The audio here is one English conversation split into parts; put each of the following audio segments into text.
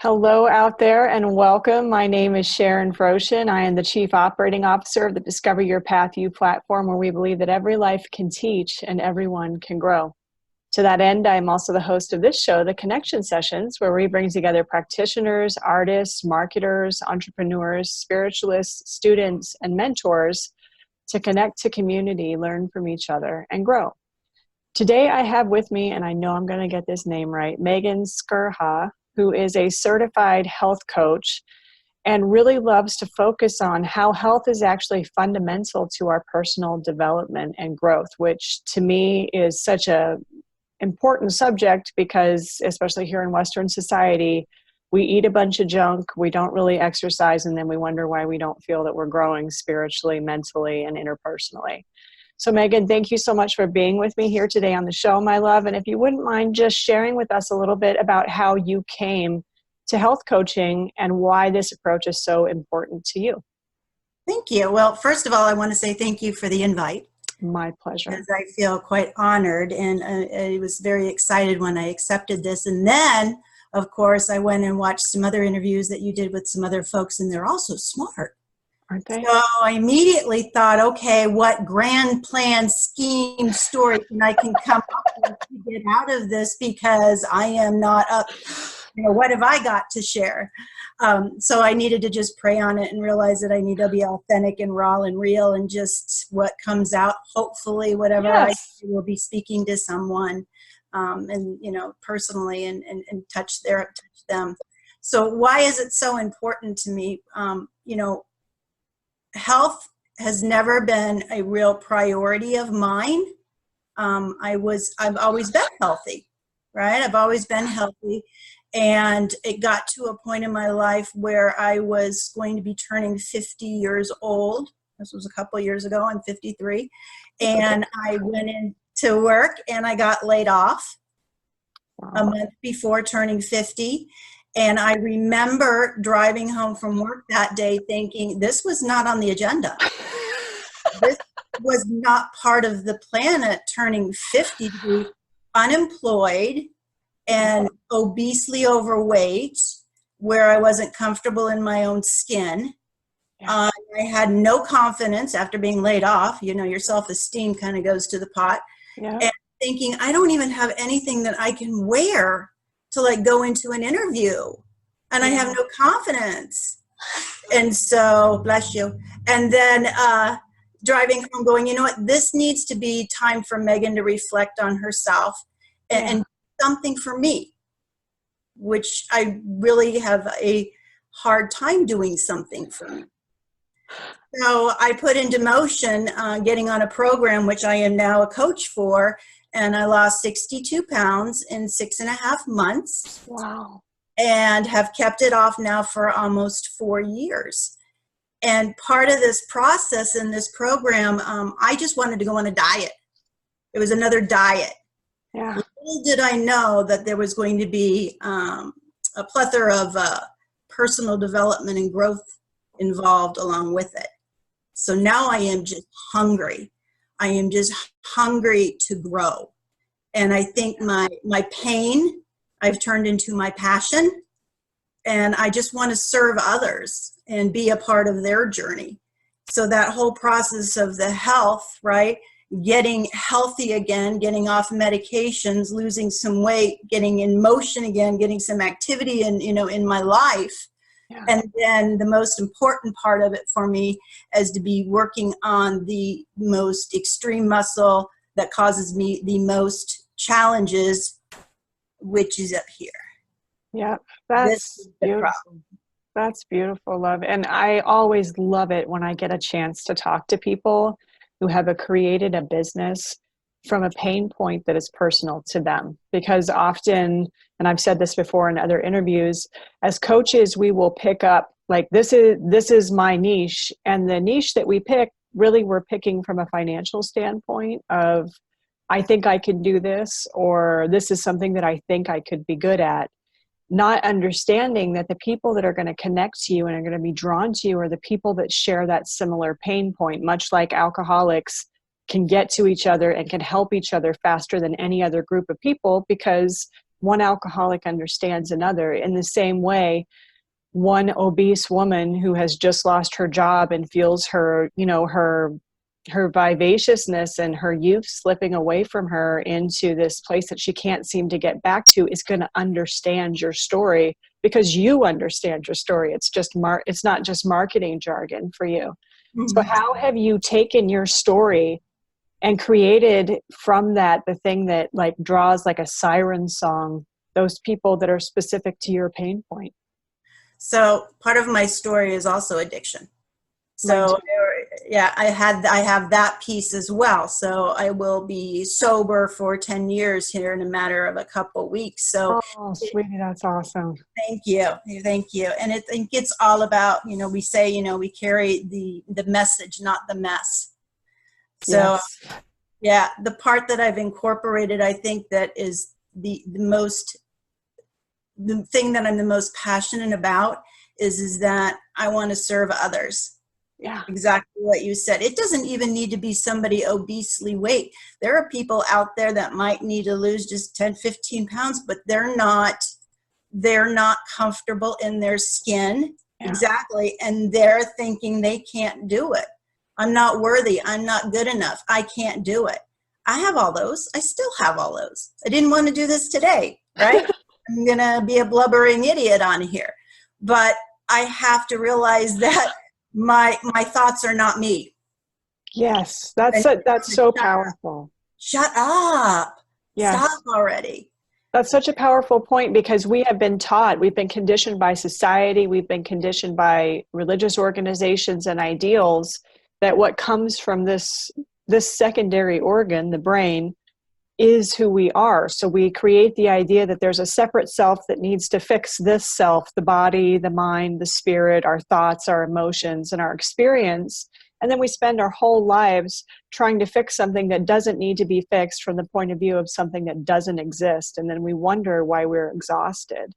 Hello out there and welcome. My name is Sharon Froshin. I am the Chief Operating Officer of the Discover Your Path U platform, where we believe that every life can teach and everyone can grow. To that end, I am also the host of this show, The Connection Sessions, where we bring together practitioners, artists, marketers, entrepreneurs, spiritualists, students, and mentors to connect to community, learn from each other, and grow. Today I have with me, and I know I'm going to get this name right, Megan Skirha, who is a certified health coach and really loves to focus on how health is actually fundamental to our personal development and growth, which to me is such a important subject because, especially here in Western society, we eat a bunch of junk, we don't really exercise, and then we wonder why we don't feel that we're growing spiritually, mentally, and interpersonally. So Megan, thank you so much for being with me here today on the show, my love. And if you wouldn't mind just sharing with us a little bit about how you came to health coaching and why this approach is so important to you. Thank you. Well, first of all, I want to say thank you for the invite. My pleasure. Because I feel quite honored, and I was very excited when I accepted this. And then, of course, I went and watched some other interviews that you did with some other folks, and they're also smart. Aren't they? So I immediately thought, okay, what grand plan, scheme, story I can come up with to get out of this, because I am not up, what have I got to share? So I needed to just pray on it and realize that I need to be authentic and raw and real, and just what comes out, hopefully whatever I say will be speaking to someone, and personally and touch them. So why is it so important to me? Health has never been a real priority of mine. I've always been healthy, right? I've always been healthy. And it got to a point in my life where I was going to be turning 50 years old. This was a couple of years ago. I'm 53. And I went into work and I got laid off a month before turning 50. And I remember driving home from work that day thinking, this was not on the agenda. This was not part of the plan at turning 50, to be unemployed and obesely overweight, where I wasn't comfortable in my own skin. I had no confidence after being laid off. Your self-esteem kind of goes to the pot. And thinking, I don't even have anything that I can wear to go into an interview, and I have no confidence. And so, bless you. And then driving home going, you know what, this needs to be time for Megan to reflect on herself and something for me, which I really have a hard time doing something for me. So I put into motion getting on a program, which I am now a coach for, and I lost 62 pounds in 6.5 months. Wow. And have kept it off now for almost 4 years. And part of this process in this program, I just wanted to go on a diet. It was another diet. Yeah. Little did I know that there was going to be a plethora of personal development and growth involved along with it. So now I am just hungry. I am just hungry to grow. And I think my pain, I've turned into my passion. And I just want to serve others and be a part of their journey. So that whole process of the health, right? Getting healthy again, getting off medications, losing some weight, getting in motion again, getting some activity in my life. Yeah. And then the most important part of it for me is to be working on the most extreme muscle that causes me the most challenges, which is up here. Yeah, that's beautiful. That's beautiful, love. And I always love it when I get a chance to talk to people who have created a business from a pain point that is personal to them. Because often, and I've said this before in other interviews, as coaches, we will pick up this is my niche, and the niche that we pick, really we're picking from a financial standpoint of, I think I can do this, or this is something that I think I could be good at. Not understanding that the people that are going to connect to you and are going to be drawn to you are the people that share that similar pain point, much like alcoholics can get to each other and can help each other faster than any other group of people, because one alcoholic understands another. In the same way, one obese woman who has just lost her job and feels her, her vivaciousness and her youth slipping away from her into this place that she can't seem to get back to is going to understand your story because you understand your story. It's just it's not just marketing jargon for you. So how have you taken your story and created from that the thing that like draws like a siren song, those people that are specific to your pain point? So part of my story is also addiction. So yeah, I have that piece as well. So I will be sober for 10 years here in a matter of a couple weeks. So oh, sweetie, that's awesome. Thank you. Thank you. And I think it's all about, we say, we carry the message, not the mess. So yes. Yeah, the part that I've incorporated, I think that is the thing that I'm the most passionate about is that I want to serve others. Yeah. Exactly what you said. It doesn't even need to be somebody obesely weight. There are people out there that might need to lose just 10, 15 pounds, but they're not comfortable in their skin. Yeah. Exactly. And they're thinking they can't do it. I'm not worthy. I'm not good enough. I can't do it. I have all those. I still have all those. I didn't want to do this today, right? I'm going to be a blubbering idiot on here. But I have to realize that my thoughts are not me. Yes, that's so powerful. Shut up. Yes. Stop already. That's such a powerful point because we have been taught, we've been conditioned by society, we've been conditioned by religious organizations and ideals that what comes from this secondary organ, the brain, is who we are. So we create the idea that there's a separate self that needs to fix this self, the body, the mind, the spirit, our thoughts, our emotions, and our experience. And then we spend our whole lives trying to fix something that doesn't need to be fixed from the point of view of something that doesn't exist. And then we wonder why we're exhausted.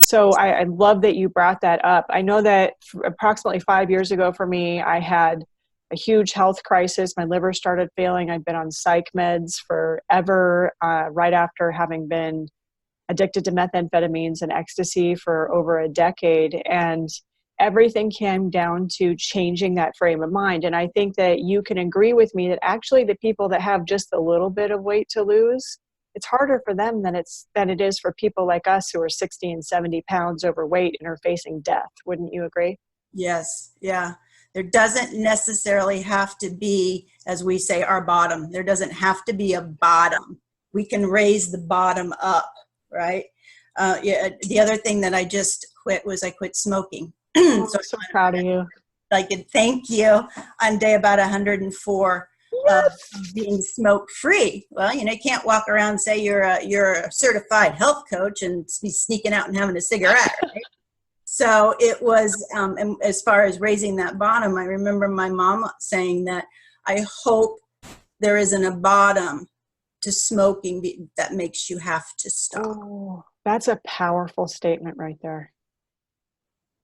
So I love that you brought that up. I know that approximately 5 years ago for me, I had a huge health crisis. My liver started failing. I'd been on psych meds forever, right after having been addicted to methamphetamines and ecstasy for over a decade. And everything came down to changing that frame of mind. And I think that you can agree with me that actually the people that have just a little bit of weight to lose, it's harder for them than it is for people like us who are 60 and 70 pounds overweight and are facing death. Wouldn't you agree? Yes. Yeah. There doesn't necessarily have to be, as we say, our bottom. There doesn't have to be a bottom. We can raise the bottom up, right? Yeah. The other thing that I just quit was I quit smoking. I'm so proud of you. Thank you. On day about 104 of being smoke free. Well, you can't walk around and say you're a certified health coach and be sneaking out and having a cigarette, right? So it was, as far as raising that bottom, I remember my mom saying that I hope there isn't a bottom to smoking that makes you have to stop. Oh, that's a powerful statement right there.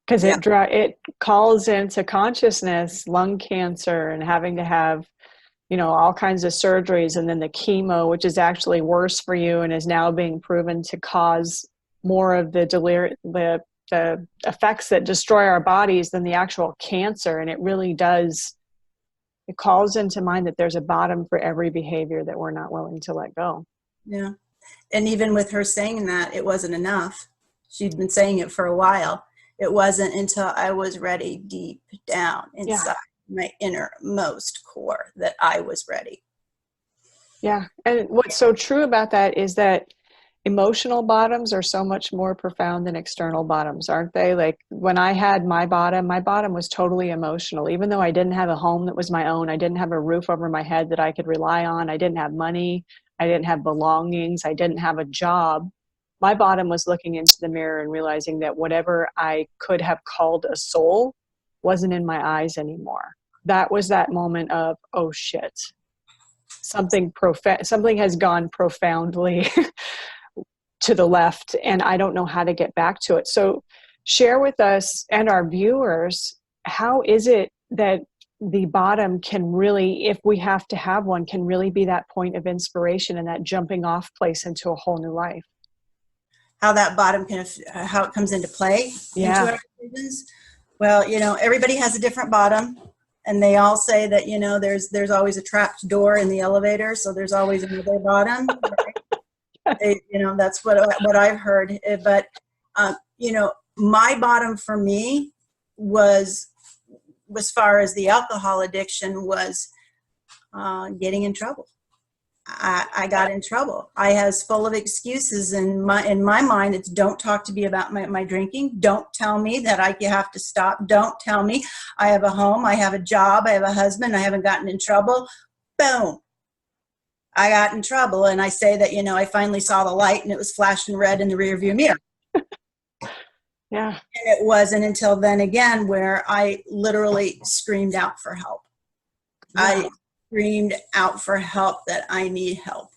Because it calls into consciousness lung cancer and having to have, all kinds of surgeries, and then the chemo, which is actually worse for you and is now being proven to cause more of the effects that destroy our bodies than the actual cancer. And it really does, it calls into mind that there's a bottom for every behavior that we're not willing to let go. Yeah. And even with her saying that, it wasn't enough. She'd been saying it for a while. It wasn't until I was ready deep down inside my innermost core that I was ready. Yeah. And what's so true about that is that emotional bottoms are so much more profound than external bottoms, aren't they? Like when I had my bottom was totally emotional. Even though I didn't have a home that was my own, I didn't have a roof over my head that I could rely on, I didn't have money, I didn't have belongings, I didn't have a job. My bottom was looking into the mirror and realizing that whatever I could have called a soul wasn't in my eyes anymore. That was that moment of, oh shit, something has gone profoundly to the left, and I don't know how to get back to it. So share with us and our viewers, how is it that the bottom can really, if we have to have one, can really be that point of inspiration and that jumping off place into a whole new life? how that bottom how it comes into play into our decisions. Well, you know, everybody has a different bottom, and they all say that, you know, there's always a trapped door in the elevator, so there's always another bottom. Right? You know, that's what I've heard. But you know, my bottom for me was, as far as the alcohol addiction, was getting in trouble. I got in trouble. I was full of excuses in my mind. It's, don't talk to me about my drinking. Don't tell me that I have to stop. Don't tell me I have a home, I have a job, I have a husband, I haven't gotten in trouble. Boom. I got in trouble. And I say that, you know, I finally saw the light and it was flashing red in the rearview mirror. Yeah. And it wasn't until then again where I literally screamed out for help. Yeah. I screamed out for help that I need help.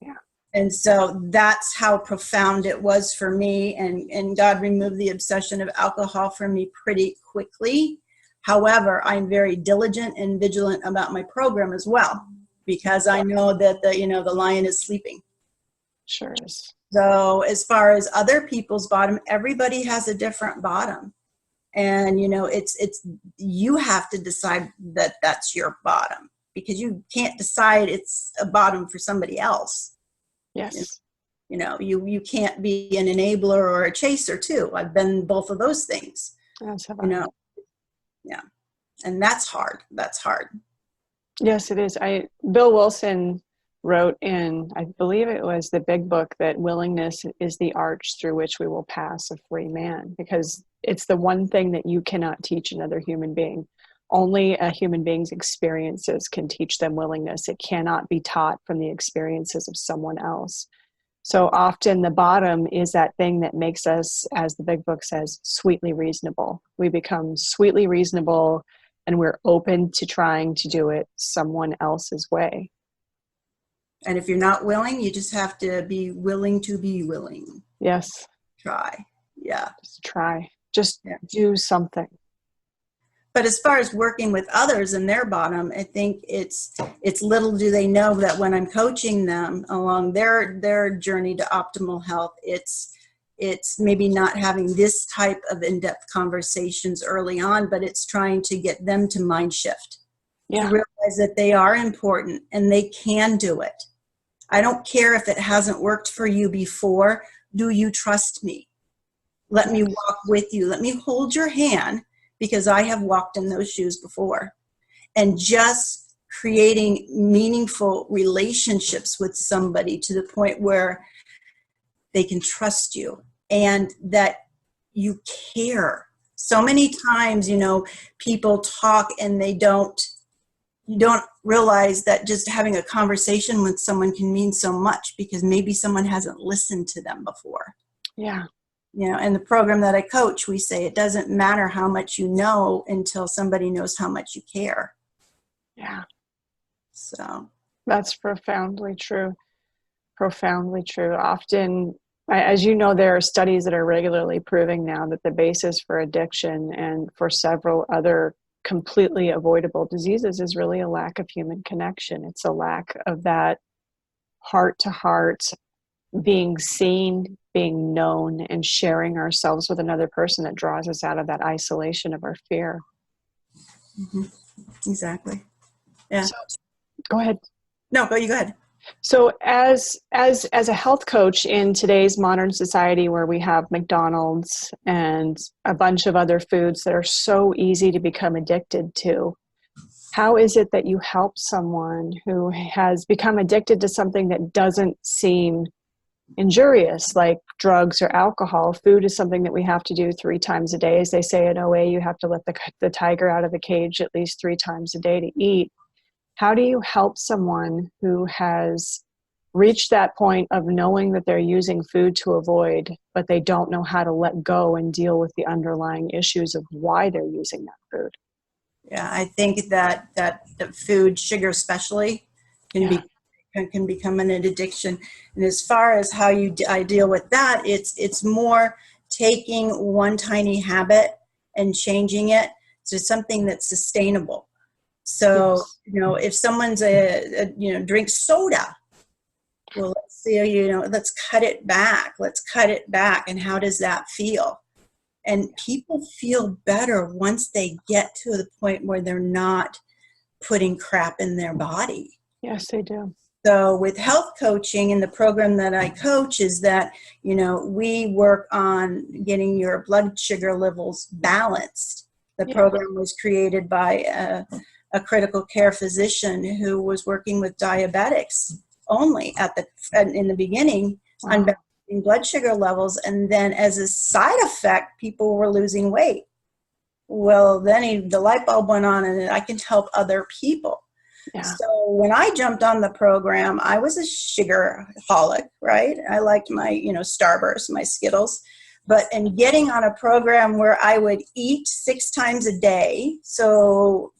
Yeah. And so that's how profound it was for me. And God removed the obsession of alcohol from me pretty quickly. However, I'm very diligent and vigilant about my program as well, because I know that the lion is sleeping. Sure is. So as far as other people's bottom, everybody has a different bottom. And, you know, it's you have to decide that that's your bottom, because you can't decide it's a bottom for somebody else. Yes. You know, you can't be an enabler or a chaser too. I've been both of those things. That's you know, yeah. And that's hard. That's hard. Yes, it is. Bill Wilson wrote in, I believe it was the Big Book, that willingness is the arch through which we will pass a free man, because it's the one thing that you cannot teach another human being. Only a human being's experiences can teach them willingness. It cannot be taught from the experiences of someone else. So often the bottom is that thing that makes us, as the Big Book says, sweetly reasonable. We become sweetly reasonable, and we're open to trying to do it someone else's way. And if you're not willing, you just have to be willing to be willing. Yes. Try. Yeah. Just try. Just do something. But as far as working with others and their bottom, I think it's little do they know that when I'm coaching them along their journey to optimal health, it's maybe not having this type of in-depth conversations early on, but it's trying to get them to mind shift. Yeah. To realize that they are important and they can do it. I don't care if it hasn't worked for you before. Do you trust me? Let me walk with you. Let me hold your hand, because I have walked in those shoes before. And just creating meaningful relationships with somebody to the point where they can trust you and that you care. So many times, you know, people talk and you don't realize that just having a conversation with someone can mean so much, because maybe someone hasn't listened to them before. Yeah. You know, in the program that I coach, we say it doesn't matter how much you know until somebody knows how much you care. Yeah. So that's profoundly true. Profoundly true. Often, as you know, there are studies that are regularly proving now that the basis for addiction and for several other completely avoidable diseases is really a lack of human connection. It's a lack of that heart-to-heart being seen, being known, and sharing ourselves with another person that draws us out of that isolation of our fear. Mm-hmm. Exactly. Yeah. So, go ahead. No, you go ahead. So as a health coach in today's modern society, where we have McDonald's and a bunch of other foods that are so easy to become addicted to, how is it that you help someone who has become addicted to something that doesn't seem injurious, like drugs or alcohol? Food is something that we have to do 3 times a day. As they say in OA, you have to let the tiger out of the cage at least 3 times a day to eat. How do you help someone who has reached that point of knowing that they're using food to avoid, but they don't know how to let go and deal with the underlying issues of why they're using that food? Yeah, I think that the food, sugar especially, can become an addiction. And as far as how I deal with that, it's more taking one tiny habit and changing it to something that's sustainable. So, you know, if someone's drinks soda, well, let's So, let's cut it back. Let's cut it back. And how does that feel? And people feel better once they get to the point where they're not putting crap in their body. Yes, they do. So with health coaching and the program that I coach is that, we work on getting your blood sugar levels balanced. The program was created by a critical care physician who was working with diabetics only in the beginning on balancing blood sugar levels. And then as a side effect, people were losing weight. Well, then the light bulb went on and I can help other people. Yeah. So when I jumped on the program, I was a sugarholic, right? I liked my, Starburst, my Skittles. But in getting on a program where I would eat 6 times a day, so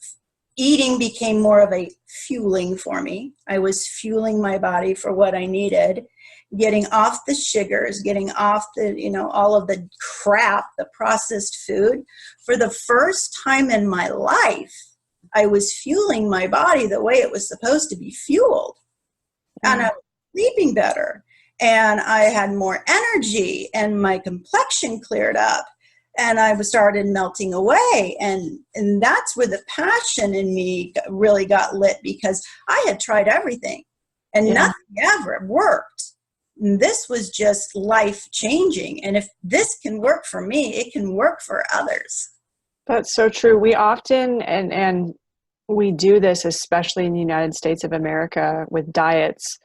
eating became more of a fueling for me. I was fueling my body for what I needed, getting off the sugars, getting off the, all of the crap, the processed food. For the first time in my life, I was fueling my body the way it was supposed to be fueled. And I was sleeping better. And I had more energy and my complexion cleared up. And I started melting away. And that's where the passion in me really got lit, because I had tried everything and nothing ever worked. And this was just life changing. And if this can work for me, it can work for others. That's so true. We often, and we do this, especially in the United States of America with diets.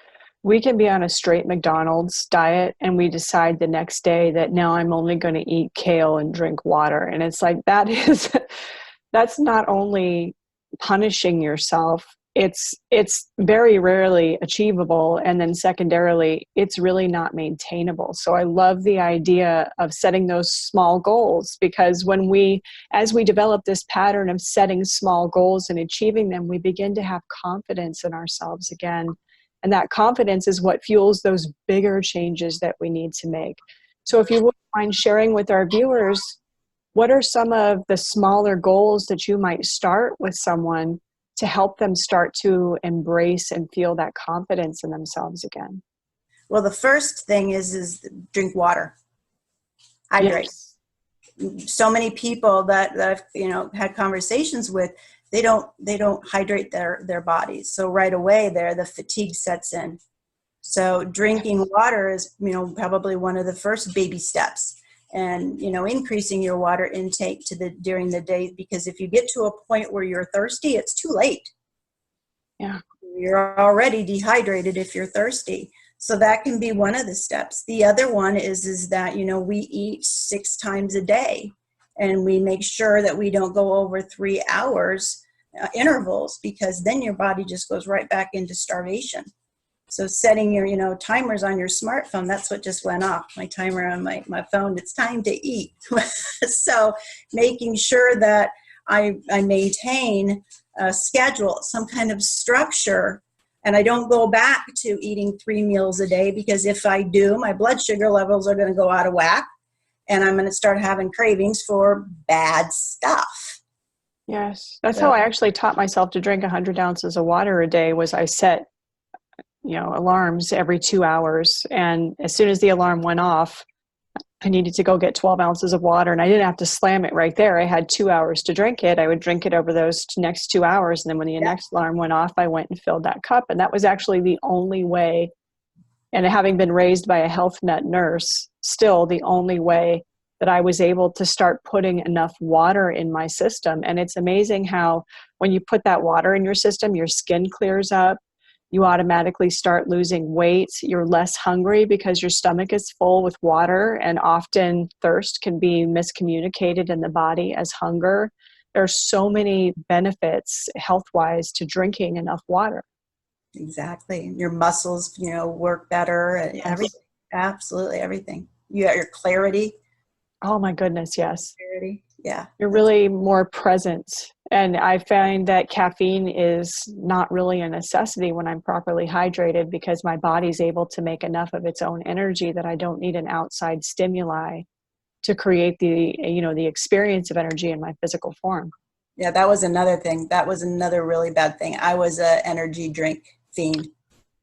We can be on a straight McDonald's diet and we decide the next day that now I'm only going to eat kale and drink water. And it's like, that's not only punishing yourself, it's very rarely achievable. And then secondarily, it's really not maintainable. So I love the idea of setting those small goals, because as we develop this pattern of setting small goals and achieving them, we begin to have confidence in ourselves again. And that confidence is what fuels those bigger changes that we need to make. So if you wouldn't mind sharing with our viewers, what are some of the smaller goals that you might start with someone to help them start to embrace and feel that confidence in themselves again? Well, the first thing is drink water. Hydrate. Yes. So many people that I've had conversations with, they don't hydrate their bodies. So right away there, the fatigue sets in. So drinking water is, probably one of the first baby steps. And, increasing your water intake during the day, because if you get to a point where you're thirsty, it's too late. Yeah. You're already dehydrated if you're thirsty. So that can be one of the steps. The other one is that, we eat 6 times a day, and we make sure that we don't go over 3 hours intervals, because then your body just goes right back into starvation. So setting your, timers on your smartphone, that's what just went off. My timer on my phone, it's time to eat. So making sure that I maintain a schedule, some kind of structure, and I don't go back to eating 3 meals a day, because if I do, my blood sugar levels are going to go out of whack, and I'm going to start having cravings for bad stuff. Yes. That's how I actually taught myself to drink 100 ounces of water a day. Was I set alarms every 2 hours. And as soon as the alarm went off, I needed to go get 12 ounces of water, and I didn't have to slam it right there. I had 2 hours to drink it. I would drink it over those next 2 hours. And then when the next alarm went off, I went and filled that cup. And that was actually the only way. And having been raised by a health net nurse, still the only way that I was able to start putting enough water in my system. And it's amazing how when you put that water in your system, your skin clears up. You automatically start losing weight. You're less hungry because your stomach is full with water, and often thirst can be miscommunicated in the body as hunger. There are so many benefits health-wise to drinking enough water. Exactly. Your muscles, work better. And everything. Absolutely everything. You got your clarity. Oh my goodness, yes. Clarity. Yeah. You're really more present. And I find that caffeine is not really a necessity when I'm properly hydrated, because my body's able to make enough of its own energy that I don't need an outside stimuli to create the experience of energy in my physical form. Yeah, that was another thing. That was another really bad thing. I was an energy drink fiend.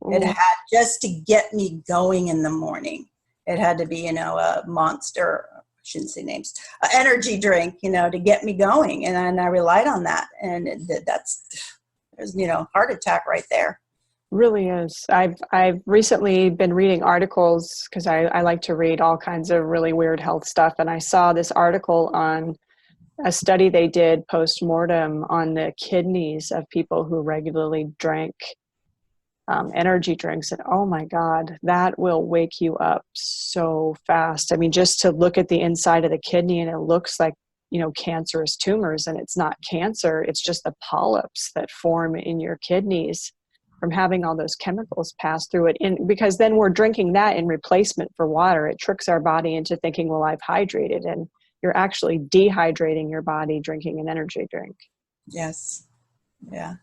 It Ooh. had just to get me going in the morning. It had to be, a Monster, I shouldn't say names, an energy drink, to get me going. And I relied on that. And there's, heart attack right there. Really is. I've recently been reading articles because I like to read all kinds of really weird health stuff. And I saw this article on a study they did post-mortem on the kidneys of people who regularly drank energy drinks. And oh my God, that will wake you up so fast. I mean, just to look at the inside of the kidney and it looks like, cancerous tumors, and it's not cancer. It's just the polyps that form in your kidneys from having all those chemicals pass through it. And because then we're drinking that in replacement for water. It tricks our body into thinking, well, I've hydrated, and you're actually dehydrating your body drinking an energy drink. Yes. Yeah.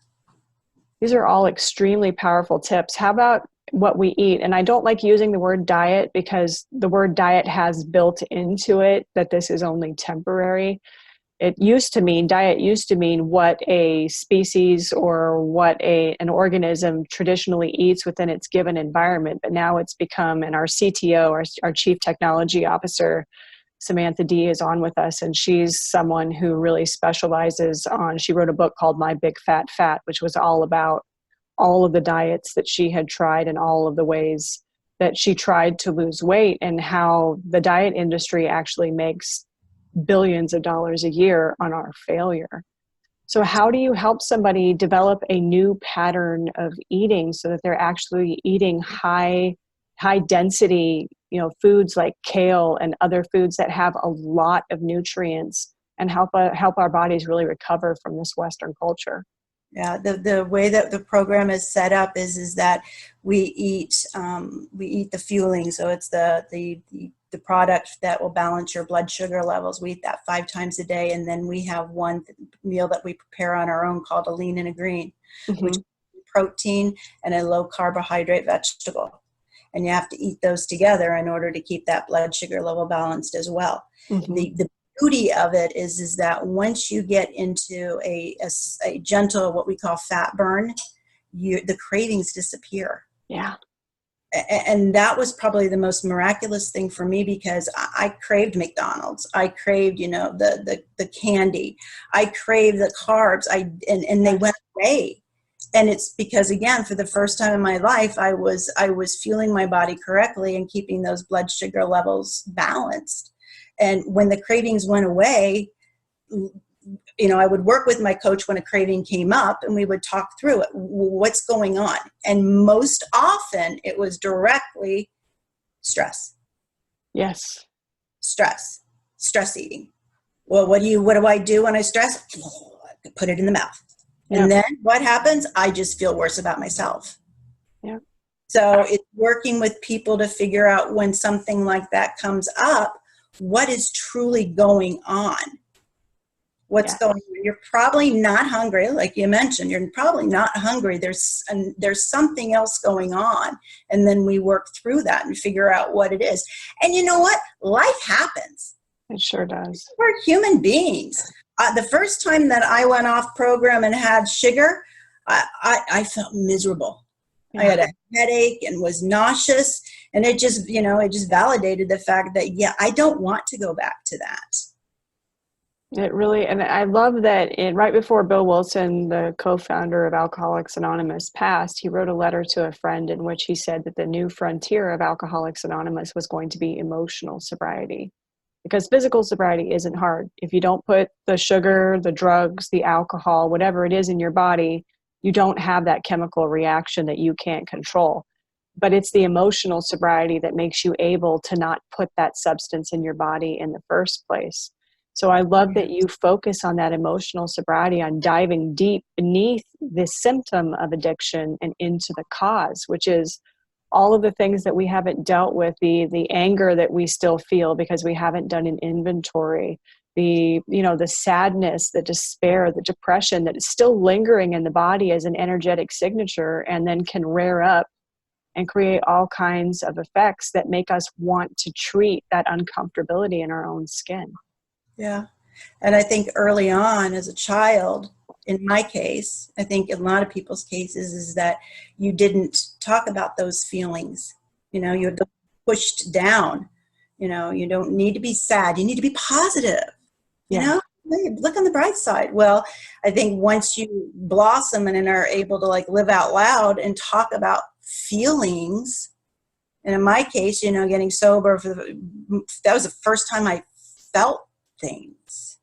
These are all extremely powerful tips. How about what we eat? And I don't like using the word diet because the word diet has built into it that this is only temporary. Diet used to mean what a species or what an organism traditionally eats within its given environment. But now it's become, and our CTO, our Chief Technology Officer, Samantha D, is on with us, and she's someone who really specializes she wrote a book called My Big Fat Fat, which was all about all of the diets that she had tried and all of the ways that she tried to lose weight, and how the diet industry actually makes billions of dollars a year on our failure. So how do you help somebody develop a new pattern of eating so that they're actually eating high density, foods like kale and other foods that have a lot of nutrients and help our bodies really recover from this Western culture? Yeah, the way that the program is set up is that we eat the fueling. So it's the product that will balance your blood sugar levels. We eat that 5 times a day, and then we have one meal that we prepare on our own called a lean and a green, Mm-hmm. which is protein and a low carbohydrate vegetable. And you have to eat those together in order to keep that blood sugar level balanced as well. Mm-hmm. The beauty of it is that once you get into a gentle, what we call fat burn, the cravings disappear. Yeah. And that was probably the most miraculous thing for me, because I craved McDonald's. I craved, the candy. I craved the carbs. And they went away. And it's because, again, for the first time in my life, I was fueling my body correctly and keeping those blood sugar levels balanced. And when the cravings went away, I would work with my coach when a craving came up, and we would talk through it. What's going on? And most often it was directly stress. Yes. Stress eating. Well, what do I do when I stress? I put it in the mouth. Yep. And then what happens? I just feel worse about myself. Yeah. So it's working with people to figure out when something like that comes up, what is truly going on. What's going on? You're probably not hungry, like you mentioned. You're probably not hungry. There's something else going on, and then we work through that and figure out what it is. And you know what? Life happens. It sure does. We're human beings. The first time that I went off program and had sugar, I felt miserable. Yeah. I had a headache and was nauseous, and it just validated the fact that, I don't want to go back to that. It really, and I love that right before Bill Wilson, the co-founder of Alcoholics Anonymous, passed, he wrote a letter to a friend in which he said that the new frontier of Alcoholics Anonymous was going to be emotional sobriety, because physical sobriety isn't hard. If you don't put the sugar, the drugs, the alcohol, whatever it is in your body, you don't have that chemical reaction that you can't control. But it's the emotional sobriety that makes you able to not put that substance in your body in the first place. So I love that you focus on that emotional sobriety, on diving deep beneath the symptom of addiction and into the cause, which is all of the things that we haven't dealt with, the anger that we still feel because we haven't done an inventory, the sadness, the despair, the depression that is still lingering in the body as an energetic signature, and then can rear up and create all kinds of effects that make us want to treat that uncomfortability in our own skin. Yeah. And I think early on as a child, in my case, I think in a lot of people's cases, is that you didn't talk about those feelings. You know, you're pushed down. You know, you don't need to be sad. You need to be positive. You know, hey, look on the bright side. Well, I think once you blossom and are able to like live out loud and talk about feelings, and in my case, you know, getting sober, that was the first time I felt things.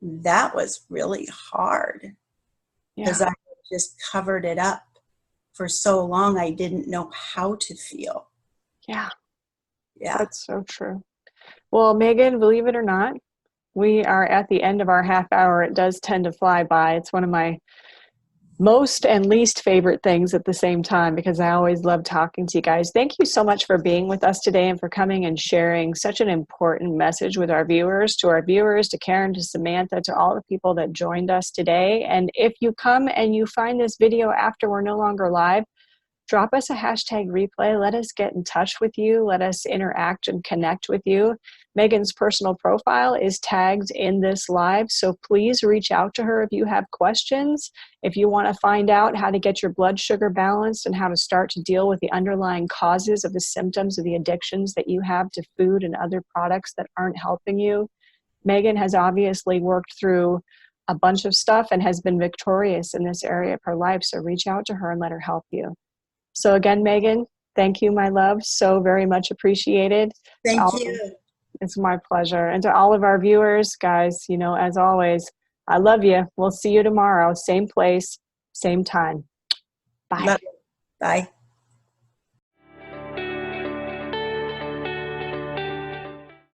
That was really hard because I just covered it up for so long. I didn't know how to feel. Yeah. That's so true. Well, Megan, believe it or not, we are at the end of our half hour. It does tend to fly by. It's one of my most and least favorite things at the same time, because I always love talking to you guys. Thank you so much for being with us today and for coming and sharing such an important message with our viewers, to Karen, to Samantha, to all the people that joined us today. And if you come and you find this video after we're no longer live, drop us a hashtag replay. Let us get in touch with you. Let us interact and connect with you. Megan's personal profile is tagged in this live, so please reach out to her if you have questions. If you want to find out how to get your blood sugar balanced and how to start to deal with the underlying causes of the symptoms of the addictions that you have to food and other products that aren't helping you. Megan has obviously worked through a bunch of stuff and has been victorious in this area of her life, so reach out to her and let her help you. So again, Megan, thank you, my love. So very much appreciated. Thank you. It's my pleasure. And to all of our viewers, guys, you know, as always, I love you. We'll see you tomorrow. Same place, same time. Bye. Bye.